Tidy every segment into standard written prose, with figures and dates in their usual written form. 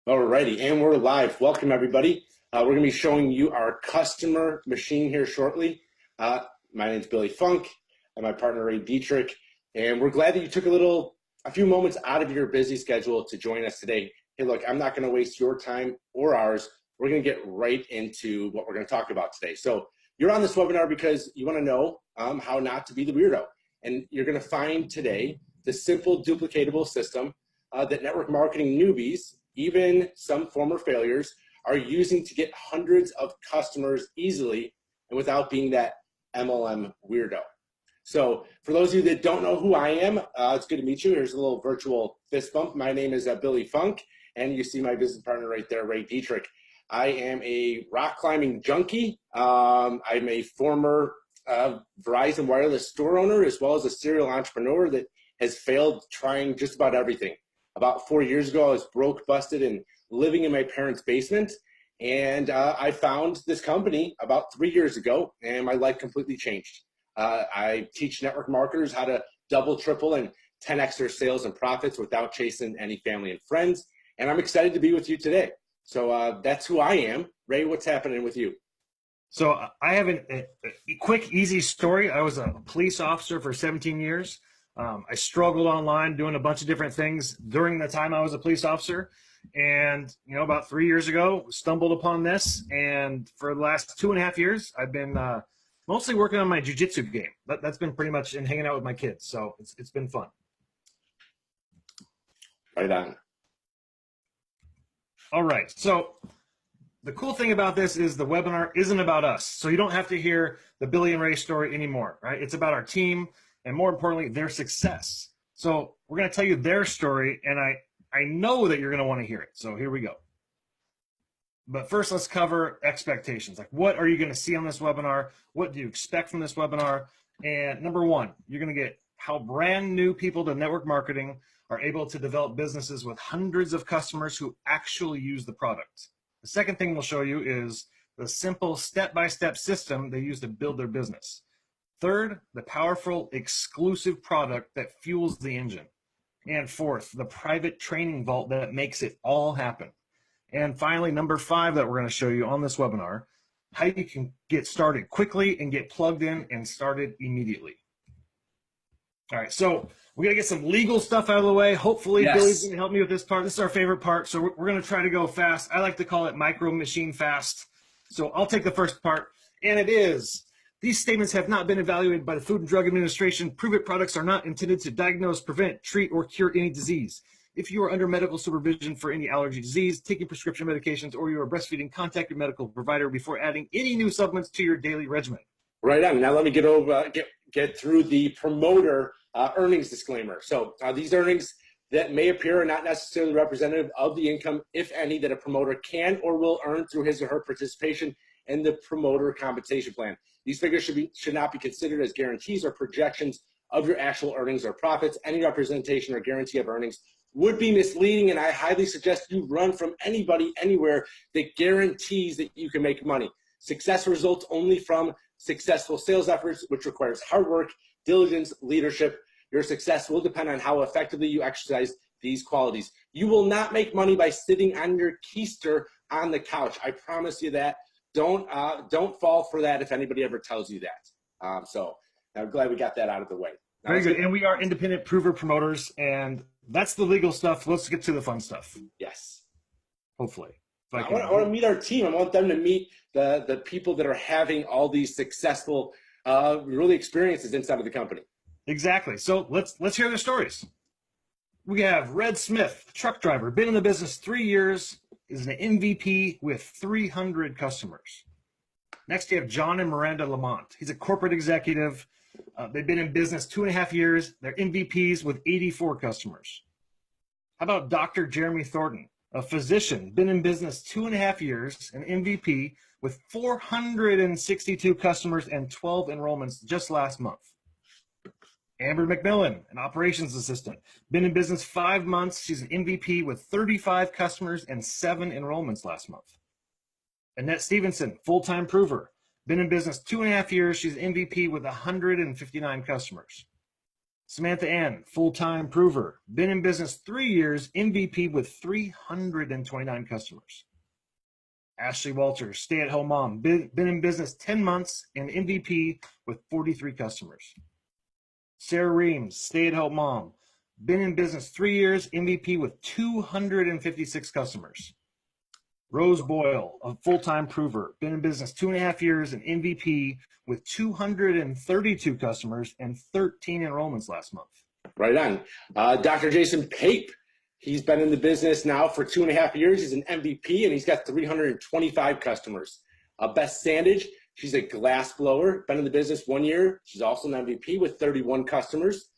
Alrighty, and we're live. Welcome, everybody. We're going to be showing you our customer machine here shortly. My name is Billy Funk, and my partner Ray Dietrich, and we're glad that you took a few moments out of your busy schedule to join us today. Hey, look, I'm not going to waste your time or ours. We're going to get right into what we're going to talk about today. So you're on this webinar because you want to know how not to be the weirdo, and you're going to find today the simple, duplicatable system that network marketing newbies, even some former failures, are using to get hundreds of customers easily and without being that MLM weirdo. So for those of you that don't know who I am, it's good to meet you. Here's a little virtual fist bump. My name is Billy Funk, and you see my business partner right there, Ray Dietrich. I am a rock climbing junkie. I'm a former Verizon wireless store owner, as well as a serial entrepreneur that has failed trying just about everything. About 4 years ago, I was broke, busted, and living in my parents' basement. And I found this company about 3 years ago, and my life completely changed. I teach network marketers how to double, triple, and 10x their sales and profits without chasing any family and friends. And I'm excited to be with you today. So that's who I am. Ray, what's happening with you? So I have a quick, easy story. I was a police officer for 17 years. I struggled online doing a bunch of different things during the time I was a police officer. And, about 3 years ago, stumbled upon this. And for the last 2.5 years, I've been mostly working on my jiu-jitsu game. That's been pretty much in hanging out with my kids. So it's been fun. Right on. All right. So the cool thing about this is the webinar isn't about us. So you don't have to hear the Billy and Ray story anymore, right? It's about our team and, more importantly, their success. So we're going to tell you their story, and I know that you're going to want to hear it. So here we go. But first, let's cover expectations. Like, what are you going to see on this webinar? What do you expect from this webinar? And number one, you're going to get how brand new people to network marketing are able to develop businesses with hundreds of customers who actually use the product. The second thing we'll show you is the simple step-by-step system they use to build their business. Third, the powerful exclusive product that fuels the engine. And fourth, the private training vault that makes it all happen. And finally, number 5 that we're going to show you on this webinar, how you can get started quickly and get plugged in and started immediately. All right, so we're going to get some legal stuff out of the way. Hopefully, yes. Billy's going to help me with this part. This is our favorite part, so we're going to try to go fast. I like to call it micro machine fast. So I'll take the first part, and it is, these statements have not been evaluated by the Food and Drug Administration. Prove-it products are not intended to diagnose, prevent, treat, or cure any disease. If you are under medical supervision for any allergy disease, taking prescription medications, or you are breastfeeding, contact your medical provider before adding any new supplements to your daily regimen. Right on. Now let me get through the promoter earnings disclaimer. So these earnings that may appear are not necessarily representative of the income, if any, that a promoter can or will earn through his or her participation in the promoter compensation plan. These figures should not be considered as guarantees or projections of your actual earnings or profits. Any representation or guarantee of earnings would be misleading, and I highly suggest you run from anybody, anywhere that guarantees that you can make money. Success results only from successful sales efforts, which requires hard work, diligence, leadership. Your success will depend on how effectively you exercise these qualities. You will not make money by sitting on your keister on the couch. I promise you that. Don't fall for that if anybody ever tells you that. So I'm glad we got that out of the way. Now, very good. And we are independent prover promoters, and that's the legal stuff. Let's get to the fun stuff. Yes. Hopefully. I want to meet our team. I want them to meet the people that are having all these successful, really experiences inside of the company. Exactly. So let's hear their stories. We have Red Smith, truck driver, been in the business 3 years, is an MVP with 300 customers. Next, you have John and Miranda Lamont. He's a corporate executive. They've been in business 2.5 years. They're MVPs with 84 customers. How about Dr. Jeremy Thornton, a physician, been in business 2.5 years, an MVP with 462 customers and 12 enrollments just last month. Amber McMillan, an operations assistant, been in business 5 months. She's an MVP with 35 customers and 7 enrollments last month. Annette Stevenson, full-time prover, been in business 2.5 years. She's an MVP with 159 customers. Samantha Ann, full-time prover, been in business 3 years, MVP with 329 customers. Ashley Walters, stay-at-home mom, been in business 10 months and MVP with 43 customers. Sarah Reams, stay-at-home mom, been in business 3 years, MVP with 256 customers. Rose Boyle, a full-time prover, been in business 2.5 years and MVP with 232 customers and 13 enrollments last month. Right on. Dr. Jason Pape, he's been in the business now for 2.5 years. He's an MVP and he's got 325 customers. Beth Sandage, she's a glass blower, been in the business 1 year. She's also an MVP with 31 customers.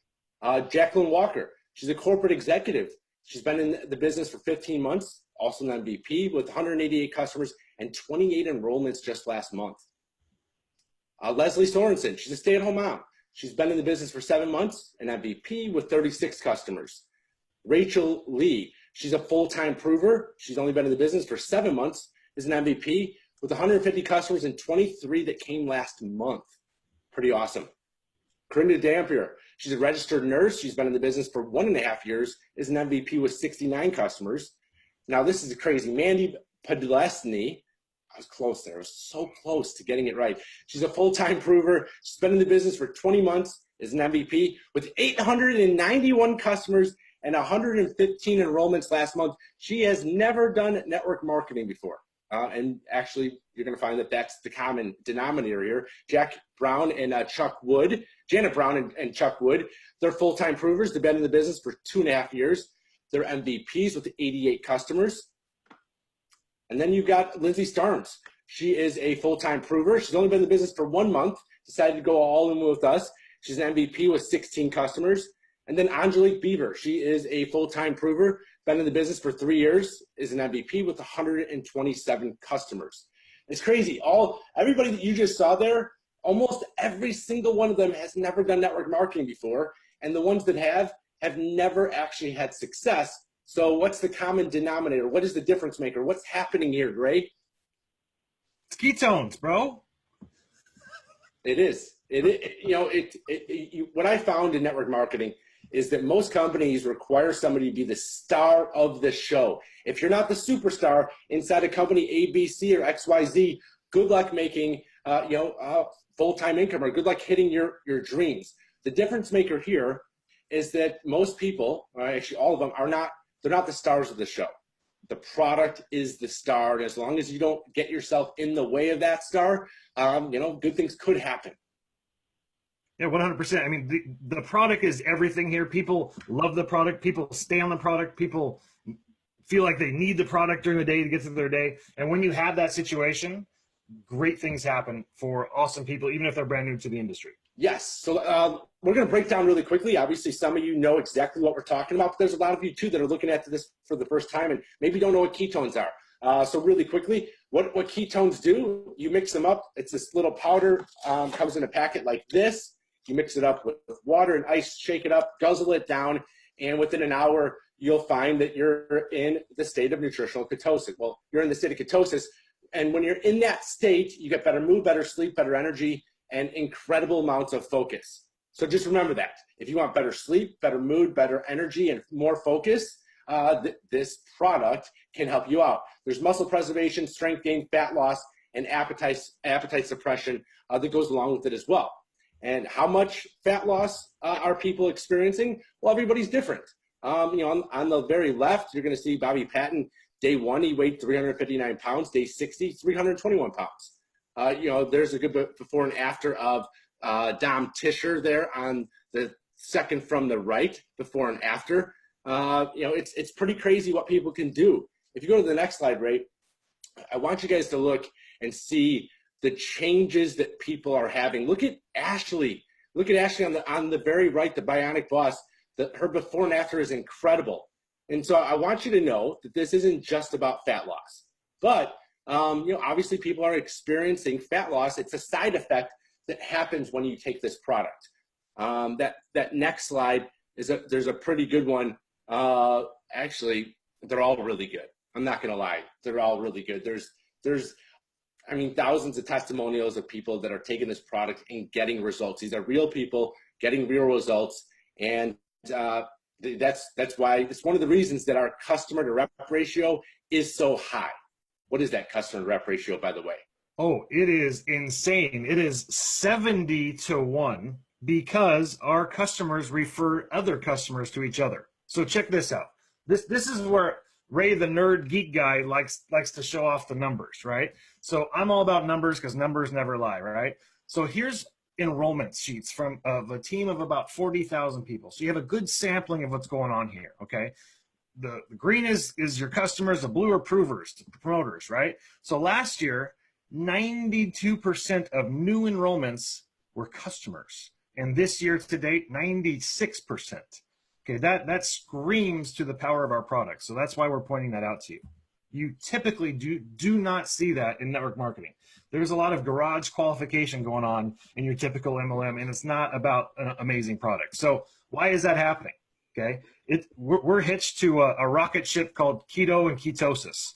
Jacqueline Walker, she's a corporate executive. She's been in the business for 15 months, also an MVP with 188 customers and 28 enrollments just last month. Leslie Sorensen, she's a stay-at-home mom. She's been in the business for 7 months, an MVP with 36 customers. Rachel Lee, she's a full-time prover. She's only been in the business for 7 months, is an MVP with 150 customers and 23 that came last month. Pretty awesome. Corinda Dampier, she's a registered nurse. She's been in the business for 1.5 years, is an MVP with 69 customers. Now this is crazy. Mandy Podlesny, I was close there. I was so close to getting it right. She's a full-time prover. She's been in the business for 20 months, is an MVP with 891 customers and 115 enrollments last month. She has never done network marketing before. And actually, you're going to find that that's the common denominator here. Janet Brown and Chuck Wood, they're full-time provers. They've been in the business for 2.5 years. They're MVPs with 88 customers. And then you've got Lindsay Starnes. She is a full-time prover. She's only been in the business for 1 month, decided to go all in with us. She's an MVP with 16 customers. And then Angelique Beaver. She is a full-time prover, been in the business for 3 years, is an MVP with 127 customers. It's crazy. Everybody that you just saw there, almost every single one of them has never done network marketing before. And the ones that have never actually had success. So what's the common denominator? What is the difference maker? What's happening here, Gray? It's ketones, bro. It is. What I found in network marketing is that most companies require somebody to be the star of the show. If you're not the superstar inside a company A, B, C, or XYZ, good luck making full-time income, or good luck hitting your dreams. The difference maker here is that most people, actually all of them, they're not the stars of the show. The product is the star, and as long as you don't get yourself in the way of that star, good things could happen. Yeah, 100%. I mean, the product is everything here. People love the product. People stay on the product. People feel like they need the product during the day to get through their day. And when you have that situation, great things happen for awesome people, even if they're brand new to the industry. Yes. So we're going to break down really quickly. Obviously, some of you know exactly what we're talking about, but there's a lot of you, too, that are looking at this for the first time and maybe don't know what ketones are. So really quickly, what ketones do, you mix them up. It's this little powder, comes in a packet like this. You mix it up with water and ice, shake it up, guzzle it down, and within an hour, you'll find that you're in the state of nutritional ketosis. Well, you're in the state of ketosis, and when you're in that state, you get better mood, better sleep, better energy, and incredible amounts of focus. So just remember that. If you want better sleep, better mood, better energy, and more focus, this product can help you out. There's muscle preservation, strength gain, fat loss, and appetite suppression that goes along with it as well. And how much fat loss are people experiencing? Well, everybody's different. On the very left, you're going to see Bobby Patton. Day 1, he weighed 359 pounds. Day 60, 321 pounds. There's a good before and after of Dom Tischer there on the second from the right, before and after. It's pretty crazy what people can do. If you go to the next slide, Ray, I want you guys to look and see the changes that people are having. Look at Ashley. Look at Ashley on the very right, the Bionic Boss. Her before and after is incredible. And so I want you to know that this isn't just about fat loss. But, obviously people are experiencing fat loss. It's a side effect that happens when you take this product. That next slide, there's a pretty good one. Actually, they're all really good. I'm not going to lie. They're all really good. There's thousands of testimonials of people that are taking this product and getting results. These are real people getting real results. And that's why it's one of the reasons that our customer to rep ratio is so high. What is that customer to rep ratio, by the way? Oh, it is insane. It is 70 to 1 because our customers refer other customers to each other. So check this out. This is where Ray, the nerd geek guy, likes to show off the numbers, right? So I'm all about numbers because numbers never lie, right? So here's enrollment sheets from of a team of about 40,000 people. So you have a good sampling of what's going on here, okay? The green is your customers, the blue are promoters, right? So last year, 92% of new enrollments were customers. And this year to date, 96%. Okay, that screams to the power of our product. So that's why we're pointing that out to you. You typically do not see that in network marketing. There's a lot of garage qualification going on in your typical MLM, and it's not about an amazing product. So why is that happening? Okay, we're hitched to a rocket ship called keto and ketosis.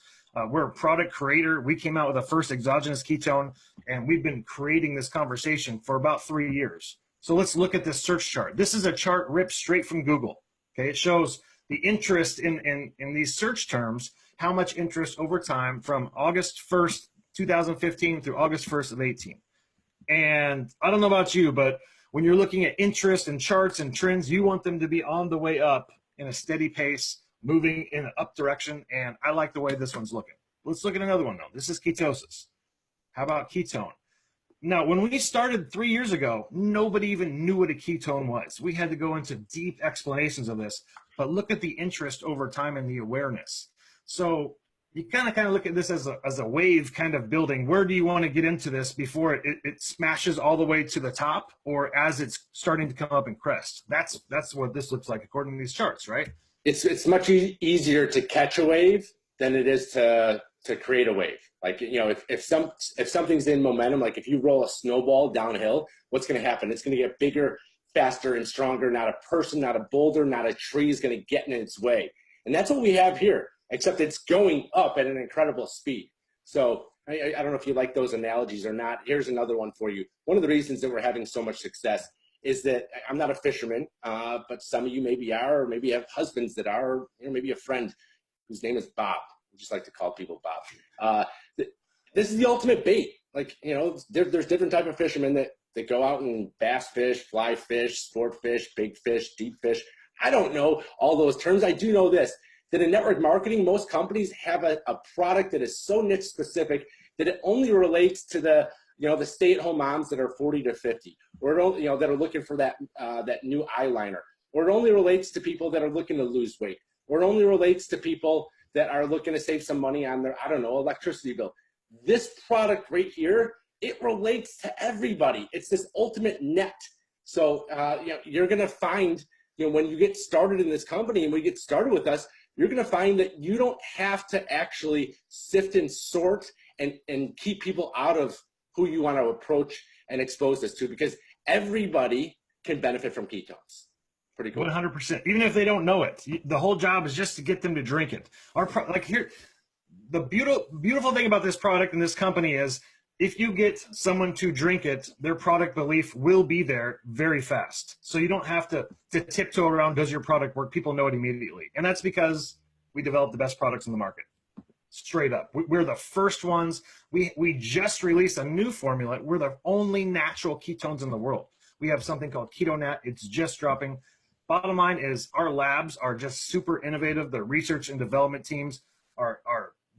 We're a product creator. We came out with the first exogenous ketone, and we've been creating this conversation for about 3 years. So let's look at this search chart. This is a chart ripped straight from Google. Okay, it shows the interest in these search terms, how much interest over time from August 1st, 2015 through August 1st of 18. And I don't know about you, but when you're looking at interest and charts and trends, you want them to be on the way up in a steady pace, moving in an up direction. And I like the way this one's looking. Let's look at another one though. This is ketosis. How about ketone? Now, when we started 3 years ago, nobody even knew what a ketone was. We had to go into deep explanations of this, but look at the interest over time and the awareness. So you kind of look at this as a wave kind of building. Where do you want to get into this before it smashes all the way to the top, or as it's starting to come up and crest? That's what this looks like according to these charts, right? It's much easier to catch a wave than it is to create a wave. Like, you know, if something's in momentum, like if you roll a snowball downhill, what's going to happen? It's going to get bigger, faster, and stronger. Not a person, not a boulder, not a tree is going to get in its way. And that's what we have here, except it's going up at an incredible speed. So I don't know if you like those analogies or not. Here's another one for you. One of the reasons that we're having so much success is that I'm not a fisherman, but some of you maybe are, or maybe have husbands that are, or, you know, maybe a friend whose name is Bob. I just like to call people Bob. This is the ultimate bait. Like, you know, there's different type of fishermen that go out and bass fish, fly fish, sport fish, big fish, deep fish. I don't know all those terms. I do know this, that in network marketing, most companies have a product that is so niche specific that it only relates to the, you know, the stay-at-home moms that are 40 to 50, or, you know, that are looking for that new eyeliner, or it only relates to people that are looking to lose weight, or it only relates to people that are looking to save some money on their, I don't know, electricity bill. This product right here, it relates to everybody. It's this ultimate net. So, you know, you're going to find, you know, when you get started in this company and we get started with us, you're going to find that you don't have to actually sift and sort and keep people out of who you want to approach and expose this to, because everybody can benefit from ketones. Pretty cool. 100%. Even if they don't know it, the whole job is just to get them to drink it. Like here, the beautiful thing about this product and this company is if you get someone to drink it, their product belief will be there very fast. So you don't have to tiptoe around, does your product work? People know it immediately. And that's because we develop the best products in the market. Straight up. We're the first ones. We just released a new formula. We're the only natural ketones in the world. We have something called KetoNat. It's just dropping. Bottom line is our labs are just super innovative. The research and development teams are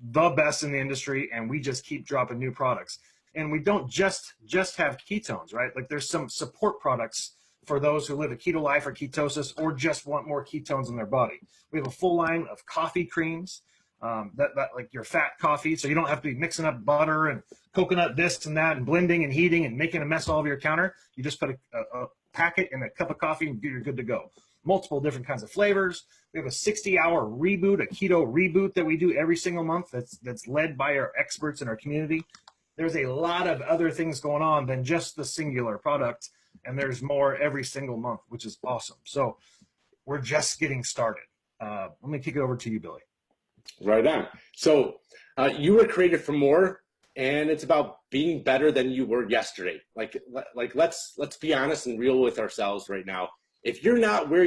the best in the industry, and we just keep dropping new products. And we don't just have ketones, right? Like there's some support products for those who live a keto life or ketosis or just want more ketones in their body. We have a full line of coffee creams, that like your fat coffee, so you don't have to be mixing up butter and coconut this and that and blending and heating and making a mess all over your counter. You just put a packet in a cup of coffee and you're good to go. Multiple different kinds of flavors. We have a 60-hour reboot, a keto reboot that we do every single month that's led by our experts in our community. There's a lot of other things going on than just the singular product, and there's more every single month, which is awesome. So we're just getting started. Let me kick it over to you, Billy. Right on. So you were created for more, and it's about being better than you were yesterday. Like let's be honest and real with ourselves right now. If you're not where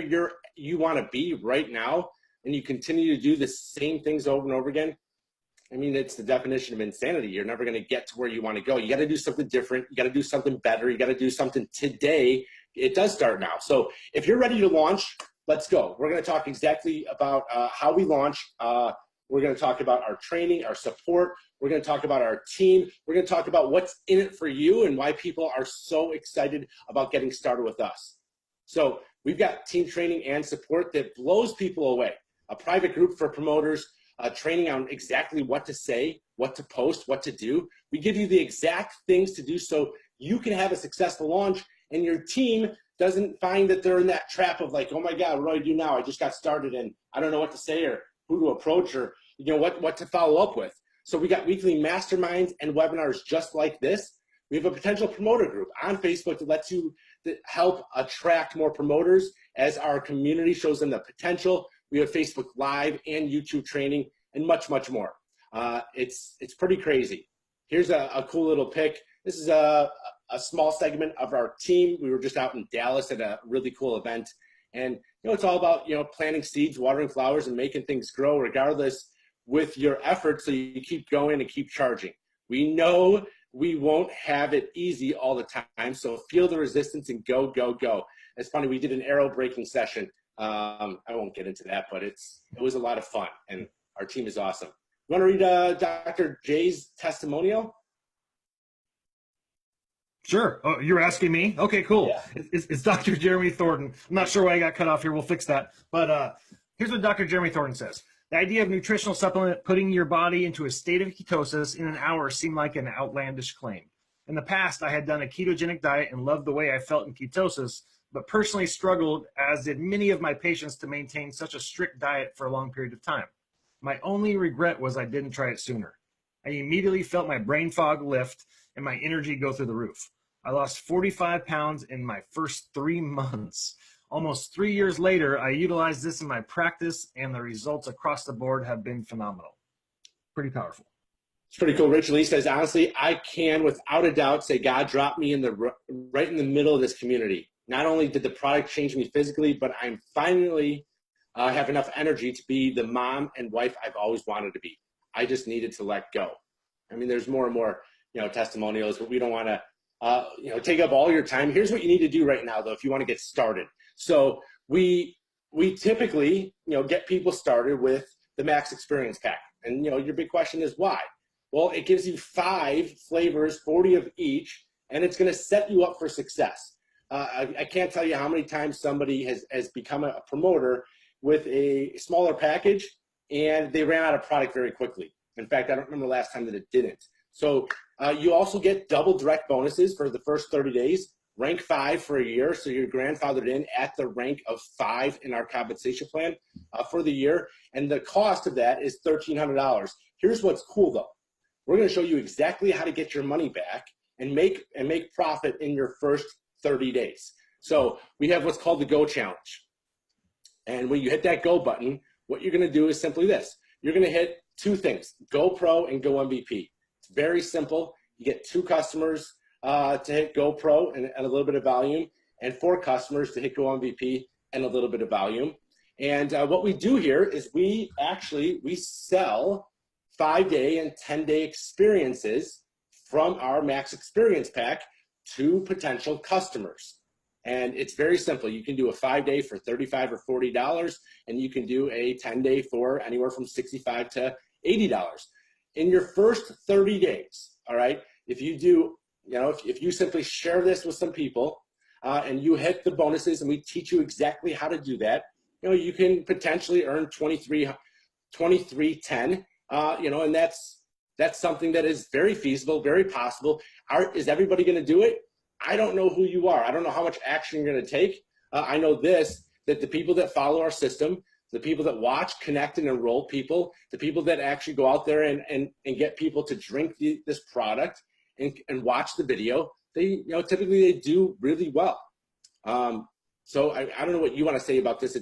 you want to be right now, and you continue to do the same things over and over again, I mean, it's the definition of insanity. You're never going to get to where you want to go. You got to do something different. You got to do something better. You got to do something today. It does start now. So if you're ready to launch, let's go. We're going to talk exactly about how we launch. We're going to talk about our training, our support. We're going to talk about our team. We're going to talk about what's in it for you and why people are so excited about getting started with us. So we've got team training and support that blows people away. A private group for promoters, training on exactly what to say, what to post, what to do. We give you the exact things to do so you can have a successful launch and your team doesn't find that they're in that trap of like, oh my God, what do I do now? I just got started and I don't know what to say or who to approach or what to follow up with. So we got weekly masterminds and webinars just like this. We have a potential promoter group on Facebook that lets you help attract more promoters as our community shows them the potential. We have Facebook Live and YouTube training and much, much more. It's pretty crazy. Here's a cool little pic. This is a small segment of our team. We were just out in Dallas at a really cool event. And it's all about planting seeds, watering flowers, and making things grow regardless with your efforts so you keep going and keep charging. We know we won't have it easy all the time, so feel the resistance and go, go, go. It's funny, we did an arrow breaking session. I won't get into that, but it was a lot of fun, and our team is awesome. You want to read Dr. J's testimonial? Sure. Oh, you're asking me? Okay, cool. Yeah. It's Dr. Jeremy Thornton. I'm not sure why I got cut off here. We'll fix that. But here's what Dr. Jeremy Thornton says. The idea of nutritional supplement putting your body into a state of ketosis in an hour seemed like an outlandish claim. In the past, I had done a ketogenic diet and loved the way I felt in ketosis, but personally struggled, as did many of my patients, to maintain such a strict diet for a long period of time. My only regret was I didn't try it sooner. I immediately felt my brain fog lift and my energy go through the roof. I lost 45 pounds in my first 3 months. Almost 3 years later, I utilized this in my practice, and the results across the board have been phenomenal. Pretty powerful. It's pretty cool. Rich Lee says, honestly, I can without a doubt say God dropped me right in the middle of this community. Not only did the product change me physically, but I'm finally have enough energy to be the mom and wife I've always wanted to be. I just needed to let go. I mean, there's more and more, testimonials, but we don't want to, take up all your time. Here's what you need to do right now, though, if you want to get started. So we typically, get people started with the Max Experience Pack. And, your big question is why? Well, it gives you 5 flavors, 40 of each, and it's going to set you up for success. I can't tell you how many times somebody has become a promoter with a smaller package, and they ran out of product very quickly. In fact, I don't remember the last time that it didn't. So you also get double direct bonuses for the first 30 days, rank 5 for a year. So you're grandfathered in at the rank of 5 in our compensation plan for the year. And the cost of that is $1,300. Here's what's cool, though. We're going to show you exactly how to get your money back and make profit in your first 30 days. So we have what's called the Go Challenge. And when you hit that Go button, what you're going to do is simply this. You're going to hit 2 things, Go Pro and Go MVP. It's very simple. You get 2 customers to hit Go Pro and a little bit of volume, and 4 customers to hit Go MVP and a little bit of volume. And what we do here is we sell 5-day and 10-day experiences from our Max Experience Pack to potential customers. And it's very simple. You can do a 5-day for $35 or $40, and you can do a 10-day for anywhere from $65 to $80. In your first 30 days, all right, if you do, if you simply share this with some people and you hit the bonuses and we teach you exactly how to do that, you can potentially earn $23.10, and that's something that is very feasible, very possible. Is everybody going to do it? I don't know who you are. I don't know how much action you're going to take. I know that the people that follow our system, the people that watch, connect, and enroll people, the people that actually go out there and get people to drink this product and watch the video, they typically they do really well. So I don't know what you want to say about this.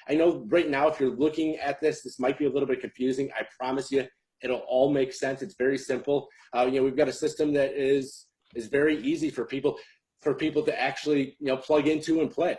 I know right now if you're looking at this might be a little bit confusing. I promise you it'll all make sense. It's very simple. We've got a system that is very easy for people to actually plug into and play.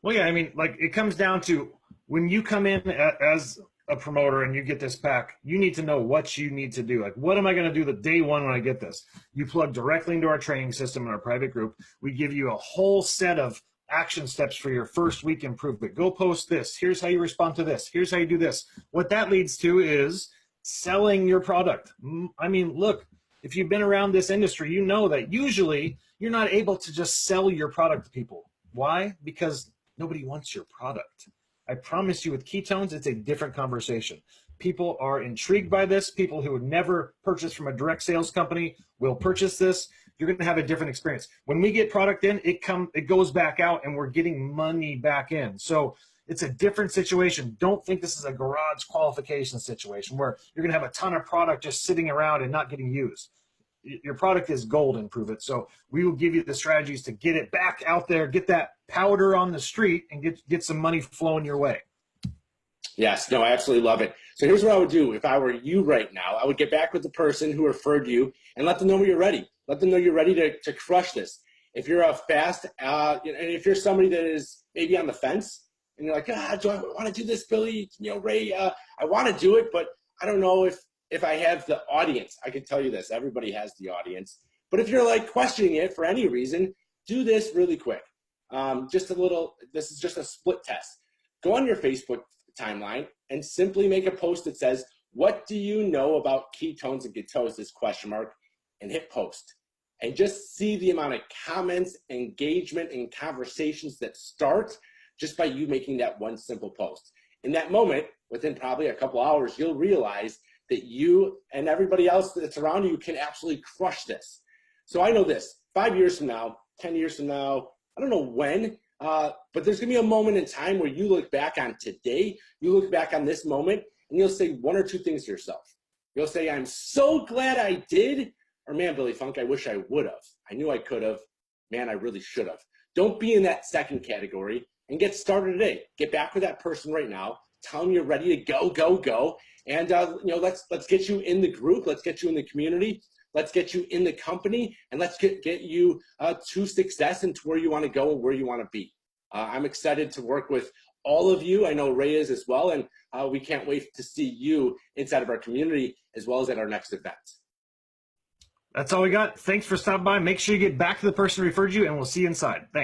Well, yeah, I mean, like it comes down to when you come in as a promoter and you get this pack, you need to know what you need to do. Like, what am I going to do the day one when I get this? You plug directly into our training system in our private group. We give you a whole set of action steps for your first week improvement. Go post this. Here's how you respond to this. Here's how you do this. What that leads to is selling your product. I mean, look, if you've been around this industry, you know that usually you're not able to just sell your product to people. Why? Because nobody wants your product. I promise you with ketones, it's a different conversation. People are intrigued by this. People who would never purchase from a direct sales company will purchase this. You're going to have a different experience. When we get product in, it goes back out and we're getting money back in. So it's a different situation. Don't think this is a garage qualification situation where you're going to have a ton of product just sitting around and not getting used. Your product is gold and prove it. So we will give you the strategies to get it back out there, get that powder on the street, and get some money flowing your way. Yes, no, I absolutely love it. So here's what I would do if I were you right now. I would get back with the person who referred you and let them know you're ready. Let them know you're ready to crush this. If you're a fast, and if you're somebody that is maybe on the fence and you're like, do I want to do this, Billy? Ray, I want to do it, but I don't know if I have the audience. I can tell you this, everybody has the audience. But if you're like questioning it for any reason, do this really quick. This is just a split test. Go on your Facebook timeline and simply make a post that says, what do you know about ketones and ketosis, ? And hit post. And just see the amount of comments, engagement, and conversations that start just by you making that one simple post. In that moment, within probably a couple hours, you'll realize that you and everybody else that's around you can absolutely crush this. So I know this, 5 years from now, 10 years from now, I don't know when, but there's gonna be a moment in time where you look back on today, you look back on this moment, and you'll say one or two things to yourself. You'll say, I'm so glad I did, or man, Billy Funk, I wish I would have. I knew I could have. Man, I really should have. Don't be in that second category and get started today. Get back with that person right now. Tell them you're ready to go, go, go. And let's get you in the group. Let's get you in the community. Let's get you in the company, and let's get you to success and to where you want to go and where you want to be. I'm excited to work with all of you. I know Ray is as well, and we can't wait to see you inside of our community as well as at our next event. That's all we got. Thanks for stopping by. Make sure you get back to the person who referred you, and we'll see you inside. Thanks.